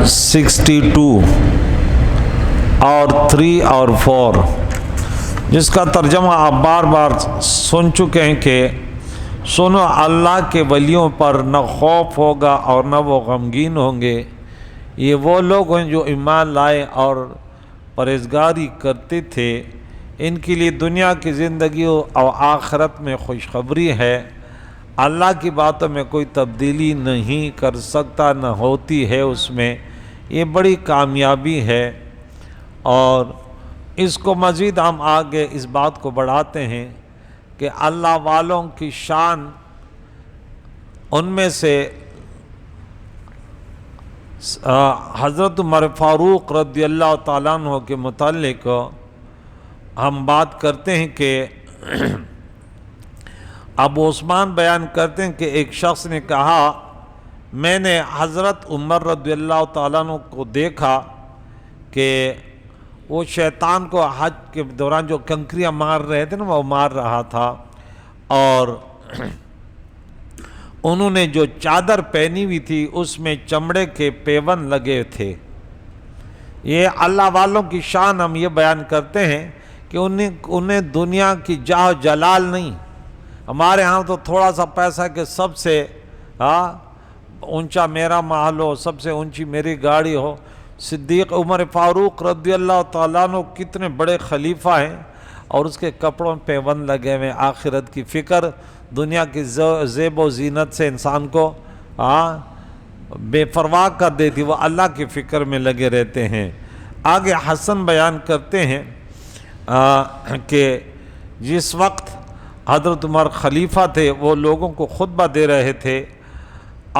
62 اور 3 اور 4، جس کا ترجمہ آپ بار بار سن چکے ہیں کہ سنو اللہ کے ولیوں پر نہ خوف ہوگا اور نہ وہ غمگین ہوں گے، یہ وہ لوگ ہیں جو ایمان لائے اور پرہیزگاری کرتے تھے، ان کے لیے دنیا کی زندگی اور آخرت میں خوشخبری ہے۔ اللہ کی باتوں میں کوئی تبدیلی نہیں کر سکتا، نہ ہوتی ہے اس میں، یہ بڑی کامیابی ہے۔ اور اس کو مزید ہم آگے اس بات کو بڑھاتے ہیں کہ اللہ والوں کی شان، ان میں سے حضرت عمر فاروق رضی اللہ تعالیٰ عنہ کے متعلق ہم بات کرتے ہیں کہ ابو عثمان بیان کرتے ہیں کہ ایک شخص نے کہا، میں نے حضرت عمر رضی اللہ تعالیٰ عنہ کو دیکھا کہ وہ شیطان کو حج کے دوران جو کنکریاں مار رہے تھے نا، وہ مار رہا تھا، اور انہوں نے جو چادر پہنی ہوئی تھی اس میں چمڑے کے پیون لگے تھے۔ یہ اللہ والوں کی شان ہم یہ بیان کرتے ہیں کہ انہیں دنیا کی جاہ و جلال نہیں، ہمارے ہاں تو تھوڑا سا پیسہ کہ سب سے اونچا میرا محل ہو، سب سے اونچی میری گاڑی ہو۔ صدیق عمر فاروق رضی اللہ تعالیٰ عنہ کتنے بڑے خلیفہ ہیں، اور اس کے کپڑوں پہ پیوند لگے ہوئے، آخرت کی فکر، دنیا کی زیب و زینت سے انسان کو بے پرواہ کر دیتی، وہ اللہ کی فکر میں لگے رہتے ہیں۔ آگے حسن بیان کرتے ہیں کہ جس وقت حضرت عمر خلیفہ تھے، وہ لوگوں کو خطبہ دے رہے تھے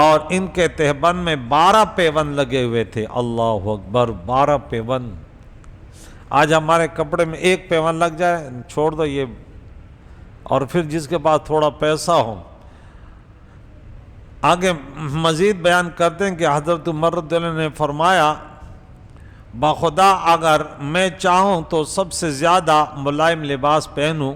اور ان کے تہبند میں 12 پیوند لگے ہوئے تھے۔ اللہ اکبر، 12 پیوند! آج ہمارے کپڑے میں ایک پیوند لگ جائے، چھوڑ دو یہ، اور پھر جس کے پاس تھوڑا پیسہ ہو۔ آگے مزید بیان کرتے ہیں کہ حضرت عمر رضی اللہ عنہ نے فرمایا، بخدا اگر میں چاہوں تو سب سے زیادہ ملائم لباس پہنوں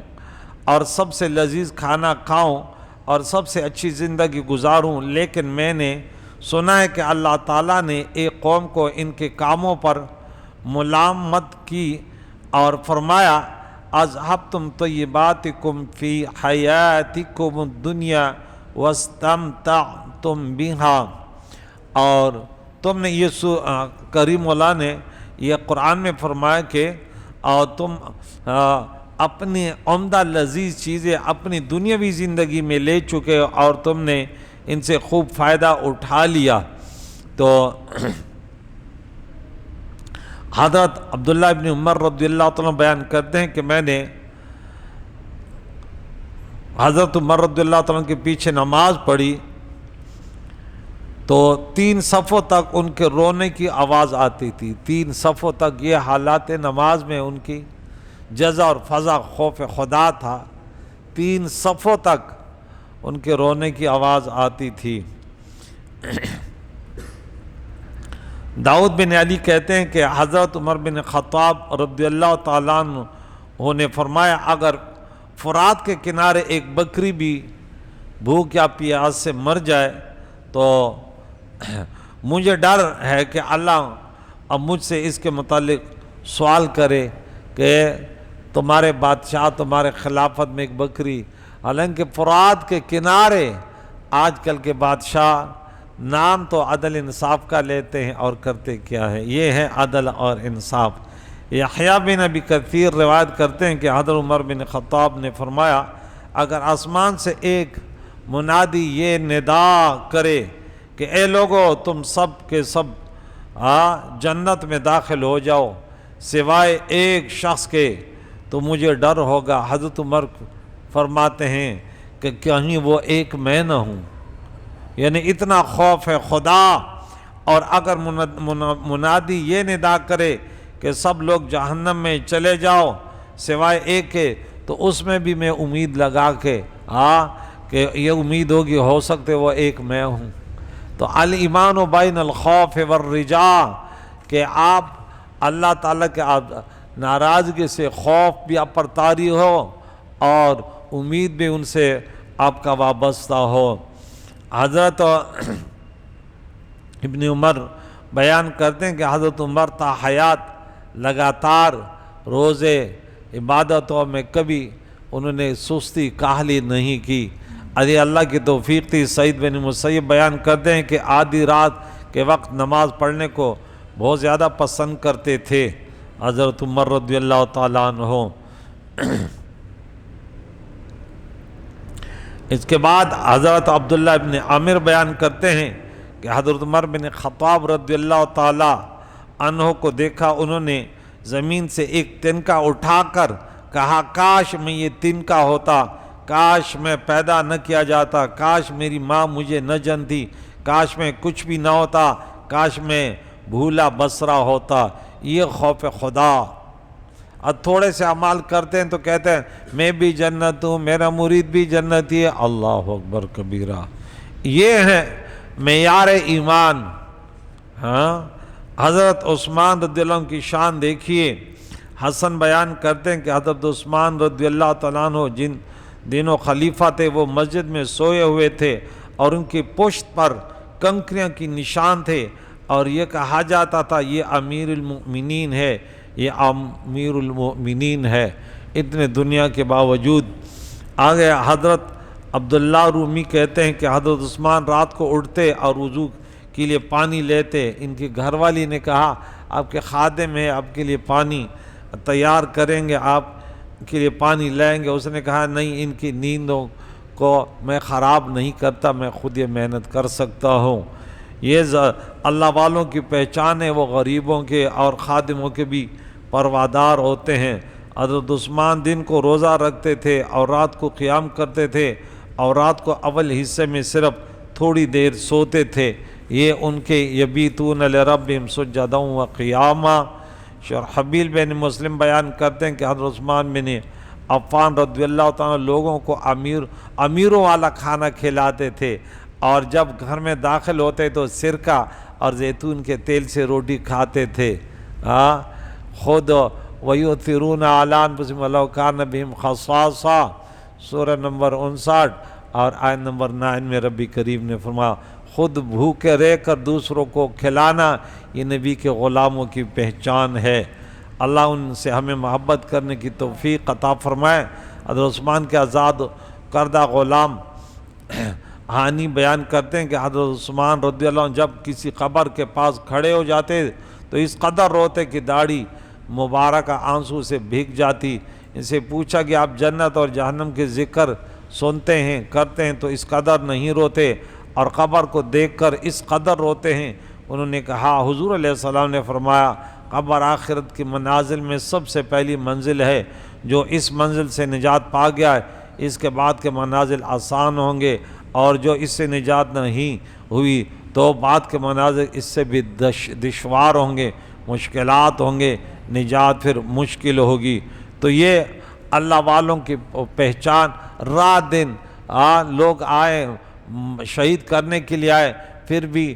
اور سب سے لذیذ کھانا کھاؤں اور سب سے اچھی زندگی گزاروں، لیکن میں نے سنا ہے کہ اللہ تعالیٰ نے ایک قوم کو ان کے کاموں پر ملامت کی اور فرمایا، اذھبتم طیباتکم فی حیاتکم الدنیا واستمتعتم بہا، اور تم نے یہ کریم اللہ نے یہ قرآن میں فرمایا کہ اور تم اپنی عمدہ لذیذ چیزیں اپنی دنیاوی زندگی میں لے چکے اور تم نے ان سے خوب فائدہ اٹھا لیا۔ تو حضرت عبداللہ ابن عمر رضی اللہ تعالیٰ بیان کرتے ہیں کہ میں نے حضرت عمر رضی اللہ تعالیٰ کے پیچھے نماز پڑھی تو 3 صفوں تک ان کے رونے کی آواز آتی تھی، 3 صفوں تک یہ حالات نماز میں ان کی جزع اور فضع خوف خدا تھا، 3 صفوں تک ان کے رونے کی آواز آتی تھی۔ داؤد بن علی کہتے ہیں کہ حضرت عمر بن خطاب رضی اللہ تعالیٰ عنہ نے فرمایا، اگر فرات کے کنارے ایک بکری بھی بھوک یا پیاس سے مر جائے تو مجھے ڈر ہے کہ اللہ اب مجھ سے اس کے متعلق سوال کرے کہ تمہارے بادشاہ تمہارے خلافت میں ایک بکری، حالانکہ فرات کے کنارے آج کل کے بادشاہ نام تو عدل انصاف کا لیتے ہیں اور کرتے کیا ہے، یہ ہے عدل اور انصاف۔ یحییٰ بن ابی کثیر روایت کرتے ہیں کہ حضرت عمر بن خطاب نے فرمایا، اگر آسمان سے ایک منادی یہ ندا کرے کہ اے لوگو تم سب کے سب جنت میں داخل ہو جاؤ سوائے ایک شخص کے، تو مجھے ڈر ہوگا۔ حضرت عمر فرماتے ہیں کہ کہیں وہ ایک میں نہ ہوں، یعنی اتنا خوف ہے خدا۔ اور اگر منادی یہ ندا کرے کہ سب لوگ جہنم میں چلے جاؤ سوائے ایک کے، تو اس میں بھی میں امید لگا کے کہ یہ امید ہوگی ہو سکتے وہ ایک میں ہوں۔ تو الایمان بین الخوف والرجاء، کہ آپ اللہ تعالیٰ کے ناراضگی سے خوف بھی آپ پر طاری ہو اور امید بھی ان سے آپ کا وابستہ ہو۔ حضرت ابن عمر بیان کرتے ہیں کہ حضرت عمر تا حیات لگاتار روزے عبادتوں میں کبھی انہوں نے سستی کاہلی نہیں کی۔ ارے اللہ کی توفیق تھی۔ سعید بن مسیب بیان کرتے ہیں کہ آدھی رات کے وقت نماز پڑھنے کو بہت زیادہ پسند کرتے تھے حضرت عمر رضی اللہ تعالیٰ عنہ۔ اس کے بعد حضرت عبداللہ ابن عامر بیان کرتے ہیں کہ حضرت عمر بن خطاب رضی اللہ تعالیٰ عنہ کو دیکھا، انہوں نے زمین سے ایک تنکا اٹھا کر کہا کاش میں یہ تنکا ہوتا، کاش میں پیدا نہ کیا جاتا، کاش میری ماں مجھے نہ جنتی، کاش میں کچھ بھی نہ ہوتا، کاش میں بھولا بسرا ہوتا۔ یہ خوف خدا۔ اب تھوڑے سے اعمال کرتے ہیں تو کہتے ہیں میں بھی جنت ہوں، میرا مرید بھی جنتی ہے، اللہ اکبر کبیرہ۔ یہ ہے معیار ایمان۔ ہاں، حضرت عثمان رضی اللہ عنہ کی شان دیکھیے۔ حسن بیان کرتے ہیں کہ حضرت عثمان رضی اللہ تعالیٰ عنہ جن دنوں خلیفہ تھے وہ مسجد میں سوئے ہوئے تھے اور ان کی پشت پر کنکریاں کی نشان تھے، اور یہ کہا جاتا تھا یہ امیر المؤمنین ہے، یہ امیر المؤمنین ہے۔ اتنے دنیا کے باوجود آگے حضرت عبداللہ رومی کہتے ہیں کہ حضرت عثمان رات کو اٹھتے اور وضو کے لیے پانی لیتے۔ ان کی گھر والی نے کہا آپ کے خادم ہیں، آپ کے لیے پانی تیار کریں گے، آپ کے لیے پانی لائیں گے۔ اس نے کہا نہیں، ان کی نیندوں کو میں خراب نہیں کرتا، میں خود یہ محنت کر سکتا ہوں۔ یہ اللہ والوں کی پہچان ہے، وہ غریبوں کے اور خادموں کے بھی پروادار ہوتے ہیں۔ حضرت عثمان دن کو روزہ رکھتے تھے اور رات کو قیام کرتے تھے، اور رات کو اول حصے میں صرف تھوڑی دیر سوتے تھے۔ یہ ان کے یبیتون لربہم سجدا و قیاما۔ شرحبیل بن مسلم بیان کرتے ہیں کہ حضرت عثمان بن عفان رضی اللہ تعالیٰ لوگوں کو امیروں والا کھانا کھلاتے تھے، اور جب گھر میں داخل ہوتے تو سرکہ اور زیتون کے تیل سے روٹی کھاتے تھے۔ خود وَيُؤْثِرُونَ عَلَىٰ أَنفُسِهِمْ وَلَوْ كَانَ بِهِمْ خَصَاصَةٌ سورہ نمبر 59 اور آیت نمبر 9 میں ربی کریم نے فرمایا خود بھوکے رہ کر دوسروں کو کھلانا یہ نبی کے غلاموں کی پہچان ہے۔ اللہ ان سے ہمیں محبت کرنے کی توفیق عطا فرمائے۔ حضرت عثمان کے آزاد کردہ غلام ہانی بیان کرتے ہیں کہ حضرت عثمان رضی اللہ عنہ جب کسی قبر کے پاس کھڑے ہو جاتے تو اس قدر روتے کہ داڑھی مبارکہ آنسو سے بھیگ جاتی۔ ان سے پوچھا کہ آپ جنت اور جہنم کے ذکر سنتے ہیں کرتے ہیں تو اس قدر نہیں روتے، اور قبر کو دیکھ کر اس قدر روتے ہیں؟ انہوں نے کہا حضور علیہ السلام نے فرمایا قبر آخرت کی منازل میں سب سے پہلی منزل ہے، جو اس منزل سے نجات پا گیا ہے اس کے بعد کے منازل آسان ہوں گے، اور جو اس سے نجات نہیں ہوئی تو بعد کے منازل اس سے بھی دشوار ہوں گے، مشکلات ہوں گے، نجات پھر مشکل ہوگی۔ تو یہ اللہ والوں کی پہچان۔ رات دن لوگ آئے شہید کرنے کے لیے آئے، پھر بھی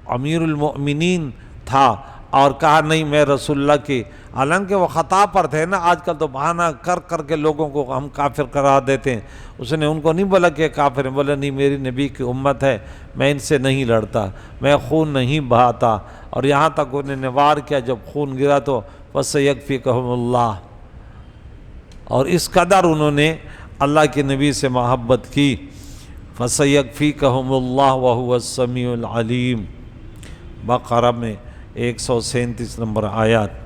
امیر المؤمنین تھا اور کہا نہیں میں رسول اللہ کی، حالانکہ وہ خطا پر تھے نا۔ آج کل تو بہانہ کر کر کے لوگوں کو ہم کافر قرار دیتے ہیں۔ اس نے ان کو نہیں بولا کہ کافر ہیں، بولا نہیں میری نبی کی امت ہے، میں ان سے نہیں لڑتا، میں خون نہیں بہاتا، اور یہاں تک انہیں نے وار کیا جب خون گرا تو فَسَيَكْفِيكَهُمُ اللَّهُ۔ اور اس قدر انہوں نے اللہ کے نبی سے محبت کی۔ فَسَيَكْفِيكَهُمُ اللَّهُ وَهُوَ السَّمِيعُ الْعَلِيمُ، بقرہ میں 137 نمبر آیات۔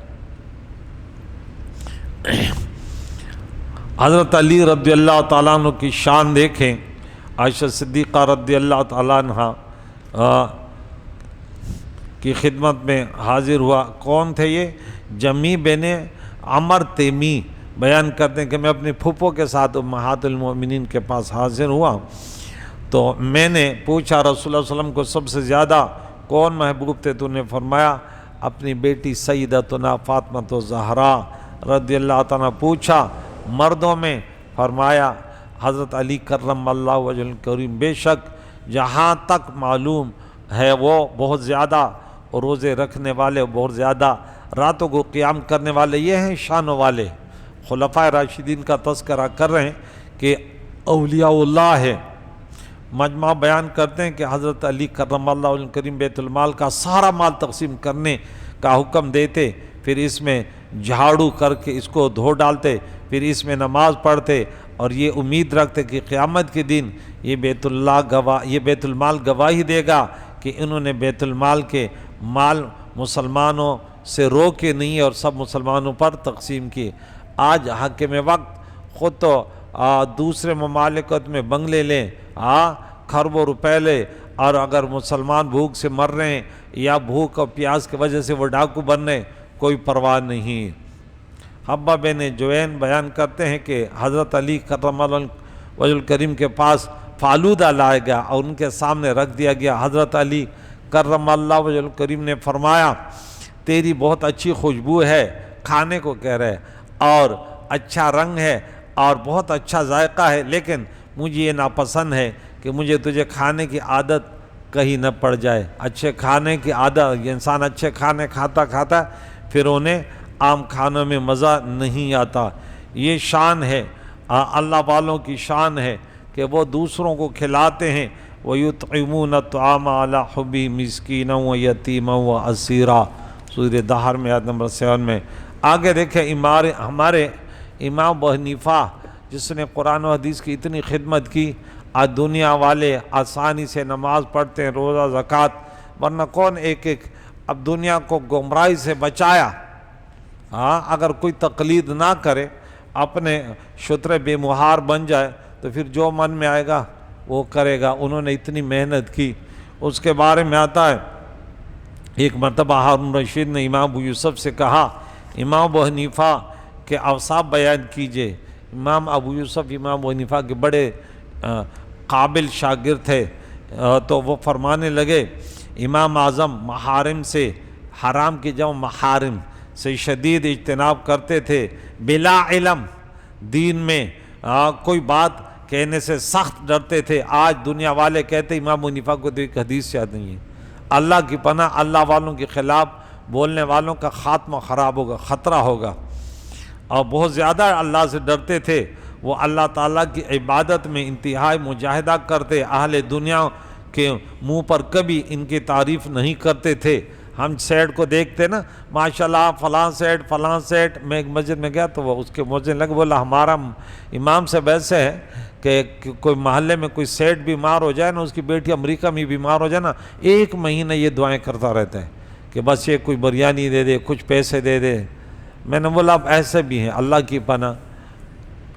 حضرت علی رضی اللہ تعالیٰ عنہ کی شان دیکھیں۔ عائشہ صدیقہ رضی اللہ تعالیٰ عنہ کی خدمت میں حاضر ہوا۔ کون تھے یہ؟ جمی بن عمر تیمی بیان کرتے ہیں کہ میں اپنی پھوپھو کے ساتھ امہات المؤمنین کے پاس حاضر ہوا، تو میں نے پوچھا رسول اللہ صلی اللہ علیہ وسلم کو سب سے زیادہ کون محبوب تھے؟ تو انہیں فرمایا اپنی بیٹی سیدتنا فاطمہ الزہرا رضی اللہ تعالیٰ۔ پوچھا مردوں میں؟ فرمایا حضرت علی کرم اللہ وجہ الکریم۔ بے شک جہاں تک معلوم ہے وہ بہت زیادہ روزے رکھنے والے، بہت زیادہ راتوں کو قیام کرنے والے، یہ ہیں شانوں والے۔ خلفائے راشدین کا تذکرہ کر رہے ہیں کہ اولیاء اللہ ہے، مجمع بیان کرتے ہیں کہ حضرت علی کرم اللہ وجہ کریم بیت المال کا سارا مال تقسیم کرنے کا حکم دیتے، پھر اس میں جھاڑو کر کے اس کو دھو ڈالتے، پھر اس میں نماز پڑھتے اور یہ امید رکھتے کہ قیامت کے دن یہ بیت المال گواہی دے گا کہ انہوں نے بیت المال کے مال مسلمانوں سے روکے نہیں اور سب مسلمانوں پر تقسیم کیے۔ آج حاکم وقت خود تو دوسرے ممالکت میں بنگلے لیں، کھربوں روپے لے، اور اگر مسلمان بھوک سے مر رہے ہیں یا بھوک اور پیاس کی وجہ سے وہ ڈاکو بن رہے ہیں، کوئی پرواہ نہیں۔ حبہ بن جوین بیان کرتے ہیں کہ حضرت علی کرم اللہ وجہ الکریم کے پاس فالودہ لایا گیا اور ان کے سامنے رکھ دیا گیا۔ حضرت علی کرم اللہ وجہ الکریم نے فرمایا تیری بہت اچھی خوشبو ہے، کھانے کو کہہ رہے، اور اچھا رنگ ہے اور بہت اچھا ذائقہ ہے، لیکن مجھے یہ ناپسند ہے کہ مجھے تجھے کھانے کی عادت کہیں نہ پڑ جائے۔ اچھے کھانے کی عادت، یہ انسان اچھے کھانے کھاتا پھر انہیں عام کھانوں میں مزہ نہیں آتا۔ یہ شان ہے اللہ والوں کی شان ہے کہ وہ دوسروں کو کھلاتے ہیں۔ وَيُطْعِمُونَ الطَّعَامَ عَلَىٰ حُبِّهِ مِسْكِينًا وَيَتِيمًا وَأَسِيرًا، سورہ دہر میں آیت نمبر 7 میں۔ آگے دیکھیں ہمارے امام ابو حنیفہ جس نے قرآن و حدیث کی اتنی خدمت کی، آج دنیا والے آسانی سے نماز پڑھتے ہیں، روزہ زکوٰۃ، ورنہ کون ایک اب دنیا کو گمراہی سے بچایا۔ اگر کوئی تقلید نہ کرے، اپنے شتر بے مہار بن جائے تو پھر جو من میں آئے گا وہ کرے گا۔ انہوں نے اتنی محنت کی۔ اس کے بارے میں آتا ہے ایک مرتبہ ہارون رشید نے امام ابو یوسف سے کہا امام ابو حنیفہ کے اوصاف بیان کیجئے۔ امام ابو یوسف امام ابو حنیفہ کے بڑے قابل شاگرد تھے، تو وہ فرمانے لگے امام اعظم محارم سے، حرام کی جمع محارم سے شدید اجتناب کرتے تھے، بلا علم دین میں کوئی بات کہنے سے سخت ڈرتے تھے۔ آج دنیا والے کہتے امام ابو حنیفہ کو تو ایک حدیث یاد نہیں ہے۔ اللہ کی پناہ، اللہ والوں کے خلاف بولنے والوں کا خاتمہ خراب ہوگا، خطرہ ہوگا۔ اور بہت زیادہ اللہ سے ڈرتے تھے۔ وہ اللہ تعالیٰ کی عبادت میں انتہائی مجاہدہ کرتے، اہل دنیا کے منہ پر کبھی ان کی تعریف نہیں کرتے تھے۔ ہم سیٹ کو دیکھتے نا، ماشاءاللہ فلاں سیٹ، میں ایک مسجد میں گیا تو وہ اس کے مؤذن لگے، بولا ہمارا امام سے ویسے ہے کہ کوئی محلے میں کوئی سیٹ بیمار ہو جائے نا، اس کی بیٹی امریکہ میں بیمار ہو جائے نا، 1 مہینہ یہ دعائیں کرتا رہتا ہے کہ بس یہ کوئی بریانی دے دے، کچھ پیسے دے دے۔ میں نے بولا اب ایسے بھی ہیں، اللہ کی پناہ،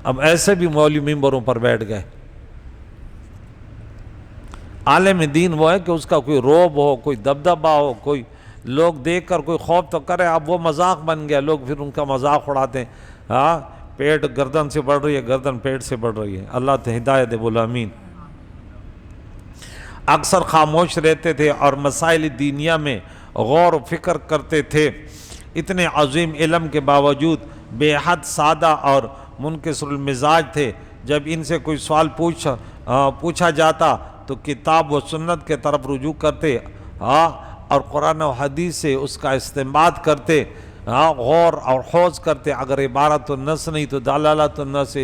اب ایسے بھی مولوی ممبروں پر بیٹھ گئے۔ عالم دین وہ ہے کہ اس کا کوئی روب ہو، کوئی دبدبہ ہو، کوئی لوگ دیکھ کر کوئی خوف تو کرے۔ اب وہ مذاق بن گیا، لوگ پھر ان کا مذاق اڑاتے ہیں۔ پیٹ گردن سے بڑھ رہی ہے، گردن پیٹ سے بڑھ رہی ہے۔ اللہ تو ہدایت دے، بولا آمین۔ اکثر خاموش رہتے تھے اور مسائل دینیہ میں غور و فکر کرتے تھے۔ اتنے عظیم علم کے باوجود بے حد سادہ اور منکسر المزاج تھے۔ جب ان سے کوئی سوال پوچھا جاتا تو کتاب و سنت کے طرف رجوع کرتے اور قرآن و حدیث سے اس کا استنباط کرتے، غور اور خوض کرتے۔ اگر عبارت النص نہیں تو دلالت النص،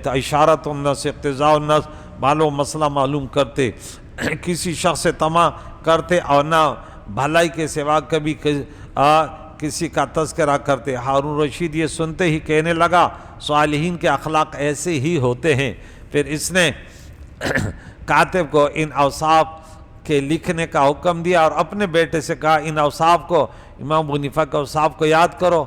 اشارت النص، اقتضاء النص، مسئلہ معلوم کرتے۔ کسی شخص سے طمع کرتے اور نہ بھلائی کے سوا کبھی کسی کا تذکرہ کرتے۔ ہارون رشید یہ سنتے ہی کہنے لگا صالحین کے اخلاق ایسے ہی ہوتے ہیں۔ پھر اس نے کاتب کو ان اوصاف کے لکھنے کا حکم دیا اور اپنے بیٹے سے کہا ان اوصاف کو، امام ابو حنیفہ کے اوصاف کو یاد کرو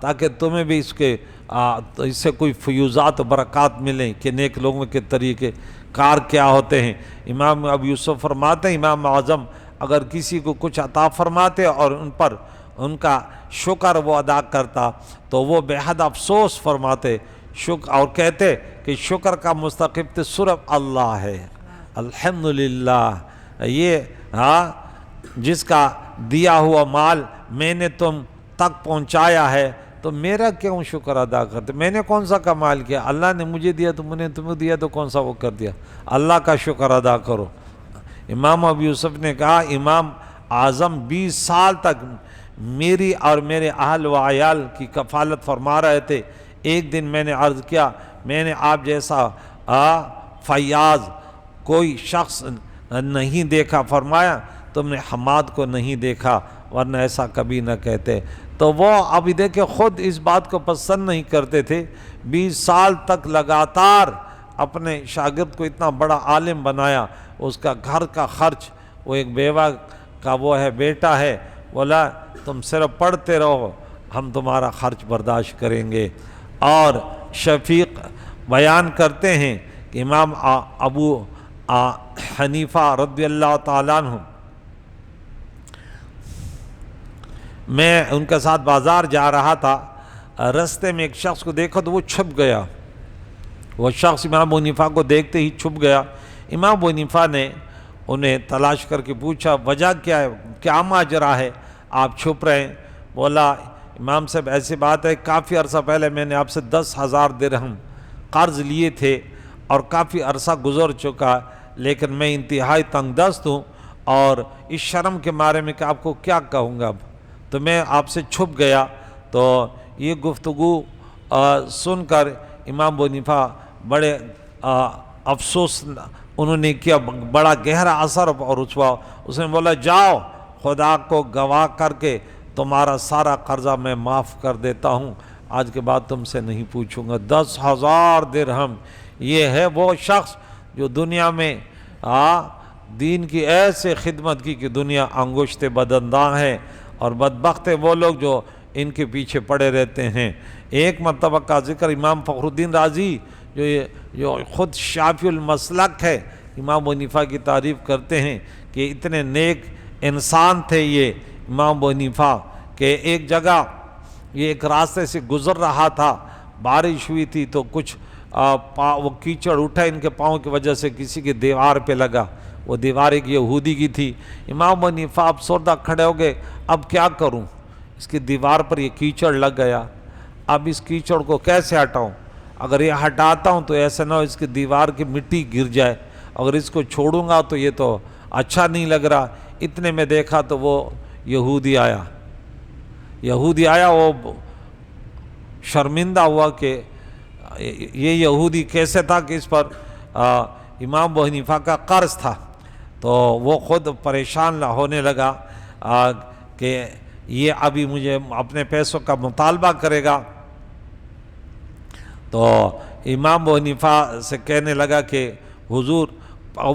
تاکہ تمہیں بھی اس سے کوئی فیوزات و برکات ملیں کہ نیک لوگوں کے طریقے کار کیا ہوتے ہیں۔ امام ابو یوسف فرماتے ہیں امام اعظم اگر کسی کو کچھ عطا فرماتے اور ان کا شکر وہ ادا کرتا تو وہ بے حد افسوس فرماتے اور کہتے کہ شکر کا مستحق تو صرف اللہ ہے، الحمدللہ۔ یہ جس کا دیا ہوا مال میں نے تم تک پہنچایا ہے تو میرا کیوں شکر ادا کرتے؟ میں نے کون سا کمال کیا؟ اللہ نے مجھے دیا تو میں نے تمہیں دیا تو کون سا وہ کر دیا؟ اللہ کا شکر ادا کرو۔ امام ابو یوسف نے کہا امام اعظم 20 سال تک میری اور میرے اہل و عیال کی کفالت فرما رہے تھے۔ ایک دن میں نے عرض کیا میں نے آپ جیسا فیاض کوئی شخص نہیں دیکھا، فرمایا تم نے حماد کو نہیں دیکھا ورنہ ایسا کبھی نہ کہتے۔ تو وہ ابھی دیکھیں خود اس بات کو پسند نہیں کرتے تھے، 20 سال تک لگاتار اپنے شاگرد کو اتنا بڑا عالم بنایا، اس کا گھر کا خرچ، وہ ایک بیوہ کا وہ ہے بیٹا ہے، بولا تم صرف پڑھتے رہو، ہم تمہارا خرچ برداشت کریں گے۔ اور شفیق بیان کرتے ہیں کہ امام ابو حنیفہ رضی اللہ تعالیٰ عنہ، میں ان کے ساتھ بازار جا رہا تھا، رستے میں ایک شخص کو دیکھا تو وہ چھپ گیا، وہ شخص امام ابو حنیفہ کو دیکھتے ہی چھپ گیا۔ امام ابو حنیفہ نے انہیں تلاش کر کے پوچھا وجہ کیا ہے، کیا ماجرا ہے، آپ چھپ رہے ہیں؟ بولا امام صاحب ایسی بات ہے، کافی عرصہ پہلے میں نے آپ سے 10,000 درہم قرض لیے تھے اور کافی عرصہ گزر چکا، لیکن میں انتہائی تنگ دست ہوں اور اس شرم کے مارے میں کہ آپ کو کیا کہوں گا اب، تو میں آپ سے چھپ گیا۔ تو یہ گفتگو سن کر امام ابو حنیفہ بڑے افسوس انہوں نے کیا، بڑا گہرا اثر اور رسوا، اس نے بولا جاؤ خدا کو گواہ کر کے تمہارا سارا قرضہ میں معاف کر دیتا ہوں، آج کے بعد تم سے نہیں پوچھوں گا۔ 10,000 درہم، یہ ہے وہ شخص جو دنیا میں دین کی ایسے خدمت کی کہ دنیا انگشت بدنداں ہے، اور بدبخت وہ لوگ جو ان کے پیچھے پڑے رہتے ہیں۔ ایک مرتبہ کا ذکر امام فخر الدین رازی جو خود شافعی المسلک ہے، امام ابو حنیفہ کی تعریف کرتے ہیں کہ اتنے نیک انسان تھے یہ امام ابو حنیفہ کہ ایک جگہ یہ ایک راستے سے گزر رہا تھا، بارش ہوئی تھی تو کچھ وہ کیچڑ اٹھا ان کے پاؤں کی وجہ سے، کسی کی دیوار پہ لگا، وہ دیوار ایک یہودی کی تھی۔ امام ابو حنیفہ افسردہ کھڑے ہو گئے، اب کیا کروں، اس کی دیوار پر یہ کیچڑ لگ گیا، اب اس کیچڑ کو کیسے ہٹاؤں، اگر یہ ہٹاتا ہوں تو ایسا نہ ہو اس کی دیوار کی مٹی گر جائے، اگر اس کو چھوڑوں گا تو یہ تو اچھا نہیں لگ رہا۔ اتنے میں دیکھا تو وہ یہودی آیا، وہ شرمندہ ہوا کہ یہ یہودی کیسے تھا کہ اس پر امام ابو حنیفہ کا قرض تھا، تو وہ خود پریشان ہونے لگا کہ یہ ابھی مجھے اپنے پیسوں کا مطالبہ کرے گا۔ تو امام ابو حنیفہ سے کہنے لگا کہ حضور،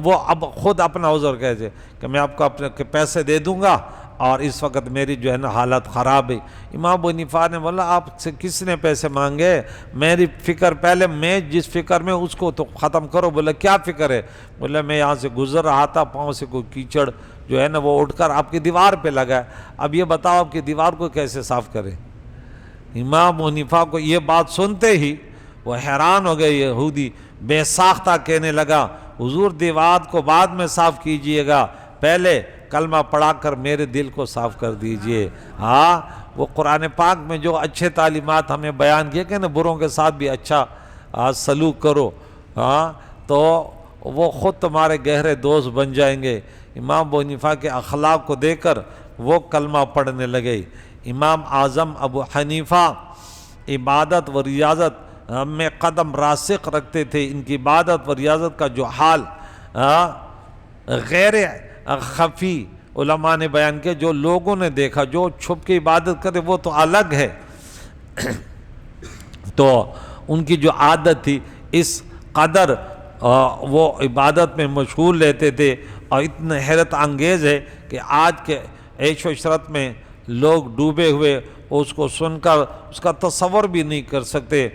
وہ اب خود اپنا عذر کہتے کہ میں آپ کو اپنے پیسے دے دوں گا اور اس وقت میری جو ہے نا حالت خراب ہے۔ امام ابو حنیفہ نے بولا آپ سے کس نے پیسے مانگے، میری فکر پہلے میں جس فکر میں اس کو تو ختم کرو۔ بولا کیا فکر ہے؟ بولا میں یہاں سے گزر رہا تھا، پاؤں سے کوئی کیچڑ جو ہے نا وہ اٹھ کر آپ کی دیوار پہ لگا ہے، اب یہ بتاؤ آپ کی دیوار کو کیسے صاف کرے۔ امام ابو حنیفہ کو یہ بات سنتے ہی وہ حیران ہو گئے، یہودی بے ساختہ کہنے لگا حضور دیوار کو بعد میں صاف کیجئے گا، پہلے کلمہ پڑھا کر میرے دل کو صاف کر دیجئے۔ ہاں وہ قرآن پاک میں جو اچھے تعلیمات ہمیں بیان کیے کہ نا بروں کے ساتھ بھی اچھا سلوک کرو، ہاں تو وہ خود تمہارے گہرے دوست بن جائیں گے۔ امام ابو حنیفہ کے اخلاق کو دیکھ کر وہ کلمہ پڑھنے لگے۔ امام اعظم ابو حنیفہ عبادت و ریاضت میں قدم راسخ رکھتے تھے، ان کی عبادت و ریاضت کا جو حال غیر خفی علماء نے بیان کیا، جو لوگوں نے دیکھا، جو چھپ کے عبادت کرے وہ تو الگ ہے، تو ان کی جو عادت تھی اس قدر وہ عبادت میں مشغول رہتے تھے، اور اتنا حیرت انگیز ہے کہ آج کے عیش و عشرت میں لوگ ڈوبے ہوئے اس کو سن کر اس کا تصور بھی نہیں کر سکتے۔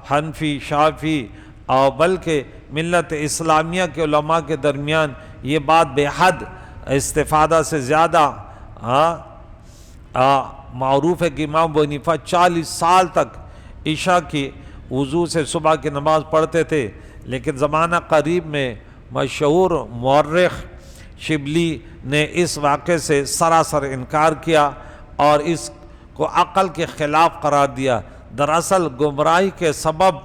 حنفی، شافعی اور بلکہ ملت اسلامیہ کے علماء کے درمیان یہ بات بے حد استفادہ سے زیادہ معروف ہے کہ امام ابو حنیفہ 40 سال تک عشاء کی وضو سے صبح کی نماز پڑھتے تھے، لیکن زمانہ قریب میں مشہور مورخ شبلی نے اس واقعے سے سراسر انکار کیا اور اس کو عقل کے خلاف قرار دیا۔ دراصل گمراہی کے سبب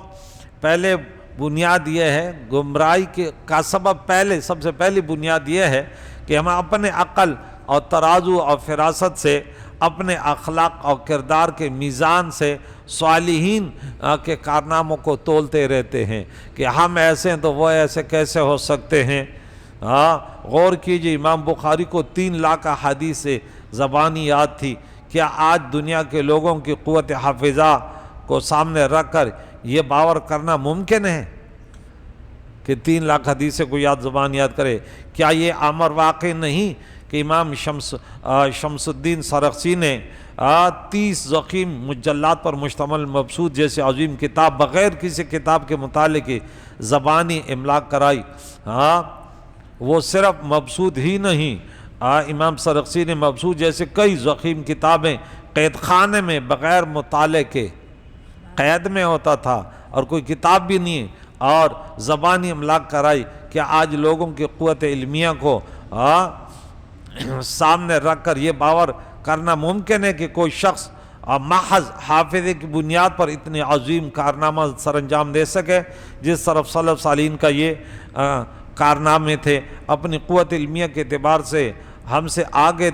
پہلے بنیاد یہ ہے، گمراہی کا سبب سب سے پہلی بنیاد یہ ہے کہ ہم اپنے عقل اور ترازو اور فراست سے اپنے اخلاق اور کردار کے میزان سے صالحین کے کارناموں کو تولتے رہتے ہیں کہ ہم ایسے ہیں تو وہ ایسے کیسے ہو سکتے ہیں۔ غور کیجئے، امام بخاری کو 3 لاکھ حدیث زبانی یاد تھی۔ کیا آج دنیا کے لوگوں کی قوت حافظہ کو سامنے رکھ کر یہ باور کرنا ممکن ہے کہ 3 لاکھ حدیثیں کو زبان یاد کرے؟ کیا یہ امر واقع نہیں کہ امام شمس الدین سرخسی نے 30 ضخیم مجلات پر مشتمل مبسوط جیسے عظیم کتاب بغیر کسی کتاب کے مطالعے کی زبانی املا کرائی؟ وہ صرف مبسوط ہی نہیں، امام سرخسی نے مبسوط جیسے کئی ضخیم کتابیں قید خانے میں بغیر مطالعے کے قید میں ہوتا تھا اور کوئی کتاب بھی نہیں اور زبانی املاک کرائی۔ کیا آج لوگوں کی قوت علمیہ کو سامنے رکھ کر یہ باور کرنا ممکن ہے کہ کوئی شخص محض حافظے کی بنیاد پر اتنے عظیم کارنامہ سر انجام دے سکے جس طرف سلف صالحین کا یہ کارنامے تھے؟ اپنی قوت علمیہ کے اعتبار سے ہم سے آگے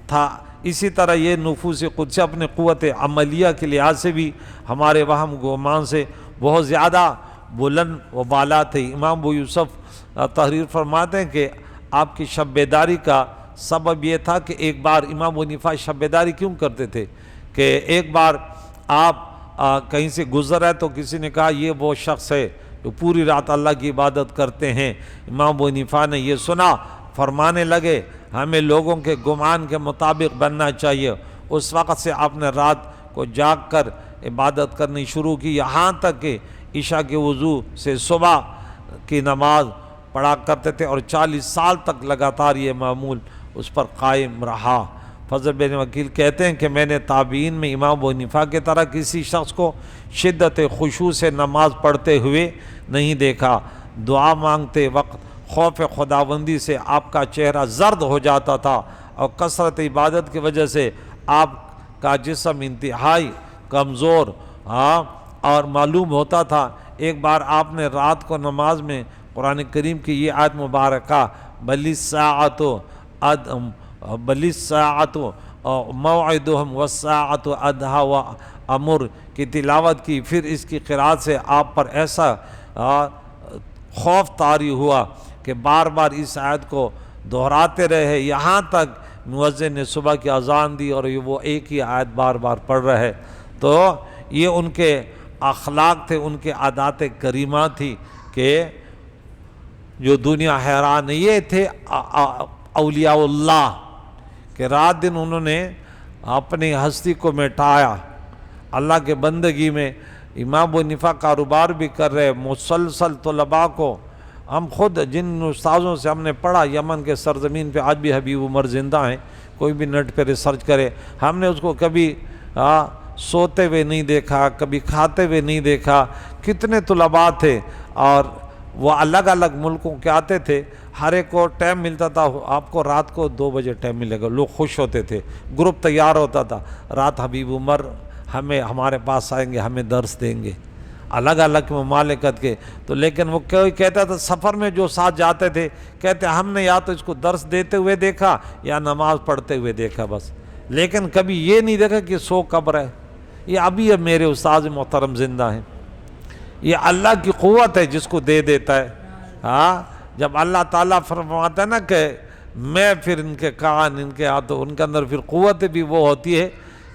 تھا، اسی طرح یہ نفوس قدس اپنے قوت عملیہ کے لحاظ سے بھی ہمارے وہم گمان سے بہت زیادہ بلند و بالا تھے۔ امام ابو یوسف تحریر فرماتے ہیں کہ آپ کی شب بیداری کا سبب یہ تھا کہ ایک بار امام ابو حنیفہ شب بیداری کیوں کرتے تھے کہ ایک بار آپ کہیں سے گزر رہے تو کسی نے کہا یہ وہ شخص ہے جو پوری رات اللہ کی عبادت کرتے ہیں۔ امام ابو حنیفہ نے یہ سنا، فرمانے لگے ہمیں لوگوں کے گمان کے مطابق بننا چاہیے۔ اس وقت سے آپ نے رات کو جاگ کر عبادت کرنی شروع کی، یہاں تک کہ عشاء کے وضو سے صبح کی نماز پڑھا کرتے تھے اور 40 سال تک لگاتار یہ معمول اس پر قائم رہا۔ فضل بن وکیل کہتے ہیں کہ میں نے تابعین میں امام ابو حنیفہ کی طرح کسی شخص کو شدت خشوع سے نماز پڑھتے ہوئے نہیں دیکھا۔ دعا مانگتے وقت خوف خداوندی سے آپ کا چہرہ زرد ہو جاتا تھا اور کثرت عبادت کی وجہ سے آپ کا جسم انتہائی کمزور اور معلوم ہوتا تھا۔ ایک بار آپ نے رات کو نماز میں قرآن کریم کی یہ آیت مبارکہ بل الساعۃ موعدہم والساعۃ ادھیٰ وامر کی تلاوت کی، پھر اس کی قرأت سے آپ پر ایسا خوف طاری ہوا کہ بار بار اس آیت کو دہراتے رہے، یہاں تک مؤذن نے صبح کی اذان دی اور وہ ایک ہی آیت بار بار پڑھ رہے۔ تو یہ ان کے اخلاق تھے، ان کے عادات کریمہ تھی کہ جو دنیا حیران ہے۔ یہ تھے اولیاء اللہ کہ رات دن انہوں نے اپنی ہستی کو مٹایا اللہ کے بندگی میں۔ امام ابو حنیفہ کاروبار بھی کر رہے، مسلسل طلباء کو ہم خود جن استاذوں سے ہم نے پڑھا یمن کے سرزمین پہ آج بھی حبیب عمر زندہ ہیں، کوئی بھی نیٹ پہ ریسرچ کرے، ہم نے اس کو کبھی سوتے ہوئے نہیں دیکھا، کبھی کھاتے ہوئے نہیں دیکھا۔ کتنے طلباء تھے اور وہ الگ الگ ملکوں کے آتے تھے، ہر ایک کو ٹائم ملتا تھا، آپ کو رات کو 2 بجے ٹائم ملے گا، لوگ خوش ہوتے تھے، گروپ تیار ہوتا تھا، رات حبیب عمر ہمارے پاس آئیں گے، ہمیں درس دیں گے، الگ الگ ممالکت کے۔ تو لیکن وہ کوئی کہتا تھا، سفر میں جو ساتھ جاتے تھے کہتے ہم نے یا تو اس کو درس دیتے ہوئے دیکھا یا نماز پڑھتے ہوئے دیکھا بس، لیکن کبھی یہ نہیں دیکھا کہ سو کب رہے۔ یہ ابھی اب میرے استاذ محترم زندہ ہیں، یہ اللہ کی قوت ہے جس کو دے دیتا ہے۔ جب اللہ تعالیٰ فرماتا ہے نا کہ میں پھر ان کے کان، ان کے ہاتھوں، ان کے اندر پھر قوت بھی وہ ہوتی ہے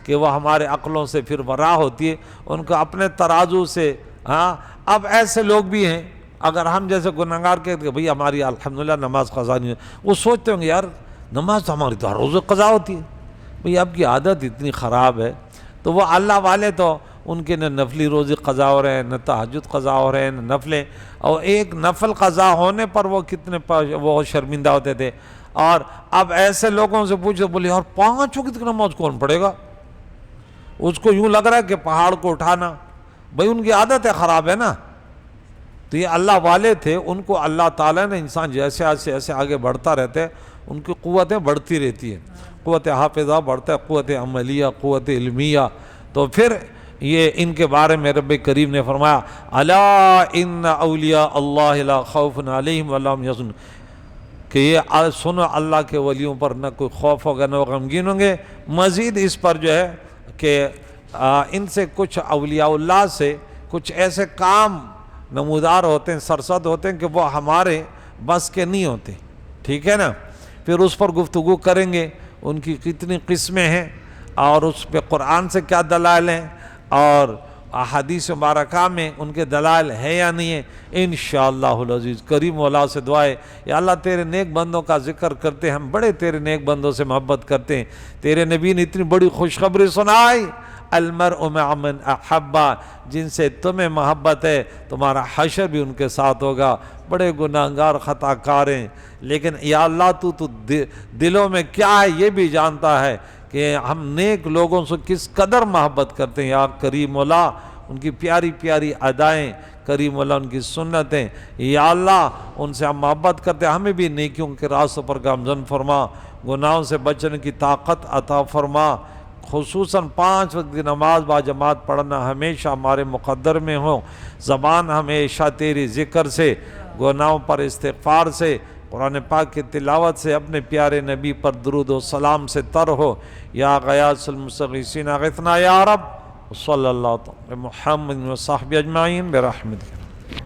کہ وہ ہمارے عقلوں سے پھر ورا ہوتی ہے، ان کو اپنے ترازو سے۔ اب ایسے لوگ بھی ہیں، اگر ہم جیسے گنہگار کہتے ہیں بھئی ہماری الحمدللہ نماز قضا نہیں ہے، وہ سوچتے ہوں گے یار نماز تو ہماری تو ہر روز قضا ہوتی ہے، بھئی اب کی عادت اتنی خراب ہے۔ تو وہ اللہ والے تو ان کے نہ نفلی روزی قضا ہو رہے ہیں، نہ تہجد قضا ہو رہے ہیں، نہ نفلیں، اور ایک نفل قضا ہونے پر وہ کتنے وہ شرمندہ ہوتے تھے۔ اور اب ایسے لوگوں سے پوچھو، بولے اور 5 وقت کی نماز کون پڑھے گا؟ اس کو یوں لگ رہا ہے کہ پہاڑ کو اٹھانا، بھئی ان کی عادت ہے خراب ہے نا۔ تو یہ اللہ والے تھے، ان کو اللہ تعالیٰ نے انسان جیسے ایسے آگے بڑھتا رہتے ان کی قوتیں بڑھتی رہتی ہیں، قوت حافظہ بڑھتا ہے، قوت عملیہ، قوت علمیہ۔ تو پھر یہ ان کے بارے میں رب کریم نے فرمایا الا ان اولیاء اللہ لا خوف علیہم ولا هم يحزنون، کہ یہ سنو اللہ کے ولیوں پر نہ کوئی خوف ہوگا نہ وہ غمگین ہوں گے۔ مزید اس پر جو ہے کہ ان سے کچھ اولیاء اللہ سے کچھ ایسے کام نمودار ہوتے ہیں، سرسد ہوتے ہیں کہ وہ ہمارے بس کے نہیں ہوتے، ٹھیک ہے نا۔ پھر اس پر گفتگو کریں گے، ان کی کتنی قسمیں ہیں اور اس پہ قرآن سے کیا دلائل ہیں اور احادیث مبارکہ میں ان کے دلائل ہے یا نہیں ہے۔ انشاءاللہ العزیز کریم مولا سے دعا ہے، یا اللہ تیرے نیک بندوں کا ذکر کرتے ہیں، ہم بڑے تیرے نیک بندوں سے محبت کرتے ہیں۔ تیرے نبی نے اتنی بڑی خوشخبری سنائی، المرء مع من احبا، جن سے تمہیں محبت ہے تمہارا حشر بھی ان کے ساتھ ہوگا۔ بڑے گناہگار خطا کار ہیں، لیکن یا اللہ تو دلوں میں کیا ہے یہ بھی جانتا ہے کہ ہم نیک لوگوں سے کس قدر محبت کرتے ہیں۔ یا کریم مولا ان کی پیاری پیاری ادائیں، کریم مولا ان کی سنتیں، یا اللہ ان سے ہم محبت کرتے ہیں، ہمیں بھی نیکیوں کے راستوں پر گامزن فرما، گناہوں سے بچنے کی طاقت عطا فرما، خصوصاً 5 وقت کی نماز با جماعت پڑھنا ہمیشہ ہمارے مقدر میں ہو، زبان ہمیشہ تیری ذکر سے، گناہوں پر استغفار سے، قرآن پاک کی تلاوت سے، اپنے پیارے نبی پر درود و سلام سے تر ہو۔ یا غیاث المستغیثین اغثنا یا رب، صلی اللہ علیہ محمد و صحبہ اجمعین برحمتک۔